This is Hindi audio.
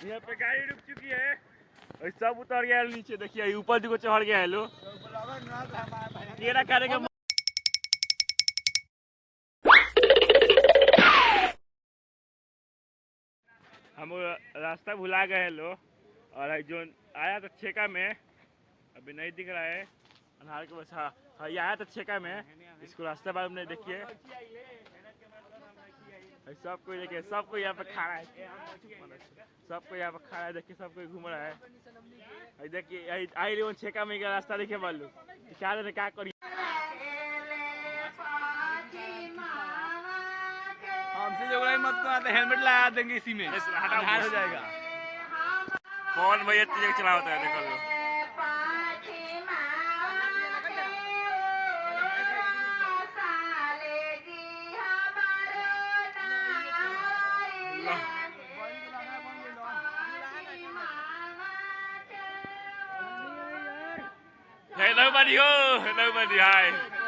यहाँ पे गाड़ी रुक चुकी है और सब उतर गया नीचे। देखिए ऊपर को चढ़ गया है लो। तेरा खाने का हम रास्ता भुला गए लो। और जो आया तो छेका में अभी नहीं दिख रहा है अनहार के बस। हाँ ये आया तो छेका में। इसको रास्ता बाद में देखिए सबको देखिए सबको यहाँ पे खड़ा है। सबको यहाँ पे खड़ा है देखिए सबको घूम रहा है। देखिए आई लेवन छेका में रास्ता देखिए मालूम क्या देने क्या करिए। हमसे जो मत को हेलमेट लगा देंगे इसी में हार हो जाएगा। कौन भैया तेज चला होता है देखो लो। Hey nobody, oh nobody, hi.